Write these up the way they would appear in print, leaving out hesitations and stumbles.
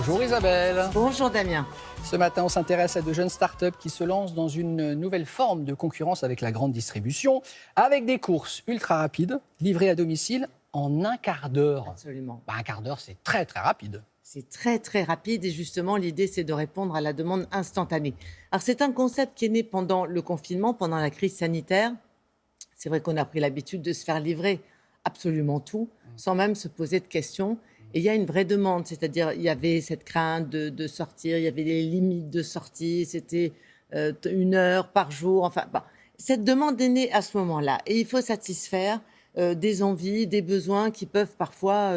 Bonjour Isabelle. Bonjour Damien. Ce matin, on s'intéresse à de jeunes startups qui se lancent dans une nouvelle forme de concurrence avec la grande distribution, avec des courses ultra rapides, livrées à domicile en un quart d'heure. Absolument. Un quart d'heure, c'est très très rapide. C'est très très rapide et justement l'idée c'est de répondre à la demande instantanée. Alors c'est un concept qui est né pendant le confinement, pendant la crise sanitaire. C'est vrai qu'on a pris l'habitude de se faire livrer absolument tout, sans même se poser de questions. Et il y a une vraie demande, c'est-à-dire il y avait cette crainte de sortir, il y avait des limites de sortie, c'était 1 heure par jour. Enfin, cette demande est née à ce moment-là et il faut satisfaire des envies, des besoins qui peuvent parfois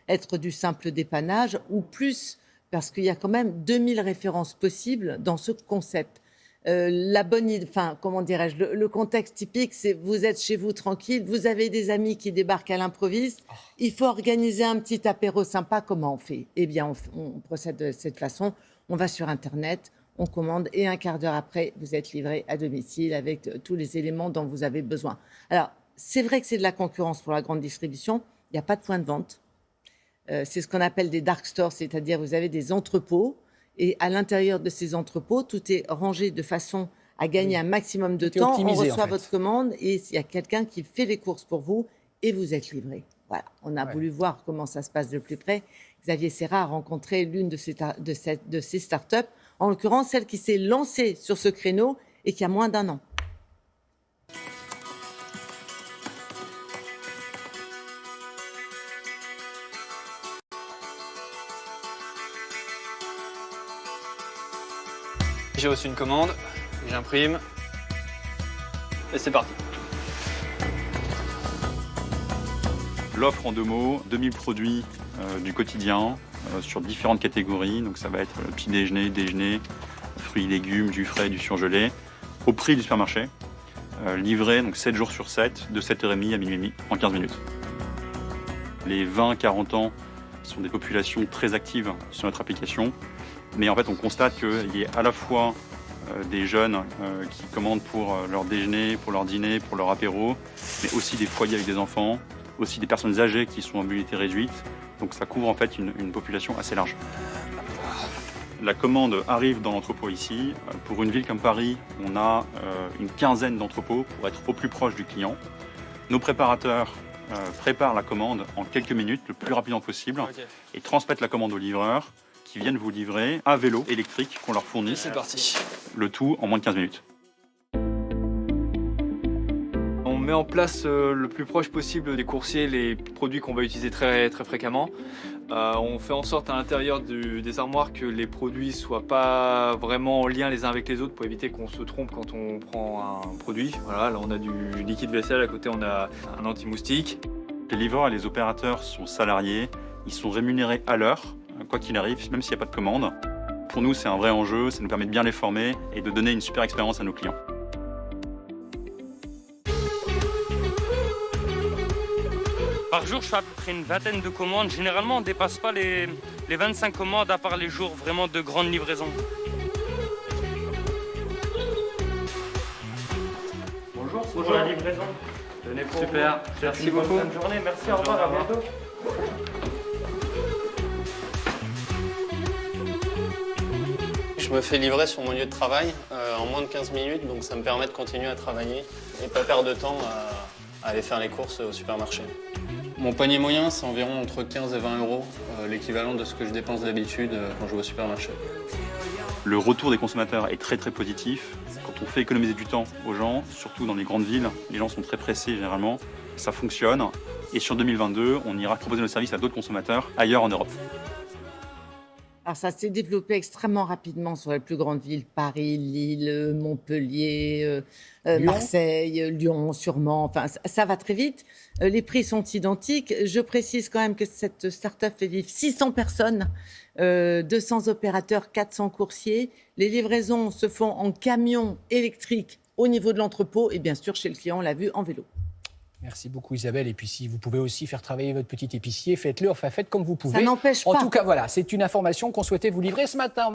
être du simple dépannage ou plus, parce qu'il y a quand même 2000 références possibles dans ce concept. La bonne idée, enfin, comment dirais-je, le contexte typique, c'est vous êtes chez vous tranquille, vous avez des amis qui débarquent à l'improviste, il faut organiser un petit apéro sympa, comment on fait ? Eh bien, on procède de cette façon, on va sur Internet, on commande et un quart d'heure après, vous êtes livré à domicile avec tous les éléments dont vous avez besoin. Alors, c'est vrai que c'est de la concurrence pour la grande distribution, il n'y a pas de point de vente. C'est ce qu'on appelle des dark stores, c'est-à-dire vous avez des entrepôts et à l'intérieur de ces entrepôts, tout est rangé de façon à gagner un maximum de temps. On reçoit votre commande et il y a quelqu'un qui fait les courses pour vous et vous êtes livré. Voilà, on a voulu voir comment ça se passe de plus près. Xavier Serra a rencontré l'une de ces startups, en l'occurrence celle qui s'est lancée sur ce créneau et qui a moins d'1 an. J'ai reçu une commande, j'imprime et c'est parti. L'offre en 2 mots, 2000 produits du quotidien sur différentes catégories. Donc ça va être petit déjeuner, déjeuner, fruits, légumes, du frais, du surgelé, au prix du supermarché. Livré donc 7 jours sur 7, de 7h30 à minuit et demi, en 15 minutes. Les 20-40 ans sont des populations très actives sur notre application. Mais en fait, on constate qu'il y a à la fois des jeunes qui commandent pour leur déjeuner, pour leur dîner, pour leur apéro, mais aussi des foyers avec des enfants, aussi des personnes âgées qui sont en mobilité réduite. Donc ça couvre en fait une population assez large. La commande arrive dans l'entrepôt ici. Pour une ville comme Paris, on a une quinzaine d'entrepôts pour être au plus proche du client. Nos préparateurs préparent la commande en quelques minutes, le plus rapidement possible, et transmettent la commande au livreur, qui viennent vous livrer un vélo électrique qu'on leur fournit. C'est parti. Le tout en moins de 15 minutes. On met en place le plus proche possible des coursiers les produits qu'on va utiliser très, très fréquemment. On fait en sorte à l'intérieur des armoires que les produits soient pas vraiment en lien les uns avec les autres pour éviter qu'on se trompe quand on prend un produit. Voilà, là on a du liquide vaisselle, à côté on a un anti-moustique. Les livreurs et les opérateurs sont salariés, ils sont rémunérés à l'heure, quoi qu'il arrive, même s'il n'y a pas de commande. Pour nous, c'est un vrai enjeu, ça nous permet de bien les former et de donner une super expérience à nos clients. Par jour, je fais à peu près une vingtaine de commandes. Généralement, on ne dépasse pas les 25 commandes, à part les jours vraiment de grande livraison. Bonjour la livraison. Venez pour super, merci beaucoup. Bonne journée, merci, au revoir, à bientôt. Je me fais livrer sur mon lieu de travail en moins de 15 minutes, donc ça me permet de continuer à travailler et pas perdre de temps à aller faire les courses au supermarché. Mon panier moyen, c'est environ entre 15 et 20 euros, l'équivalent de ce que je dépense d'habitude quand je vais au supermarché. Le retour des consommateurs est très très positif. Quand on fait économiser du temps aux gens, surtout dans les grandes villes, les gens sont très pressés généralement, ça fonctionne. Et sur 2022, on ira proposer nos services à d'autres consommateurs ailleurs en Europe. Alors ça s'est développé extrêmement rapidement sur les plus grandes villes, Paris, Lille, Montpellier, Marseille, Lyon sûrement, enfin ça va très vite. Les prix sont identiques. Je précise quand même que cette start-up fait vivre 600 personnes, 200 opérateurs, 400 coursiers. Les livraisons se font en camion électrique au niveau de l'entrepôt et bien sûr chez le client, on l'a vu, en vélo. Merci beaucoup Isabelle. Et puis si vous pouvez aussi faire travailler votre petit épicier, faites-le, enfin faites comme vous pouvez. Ça n'empêche pas. En tout cas, voilà, c'est une information qu'on souhaitait vous livrer ce matin.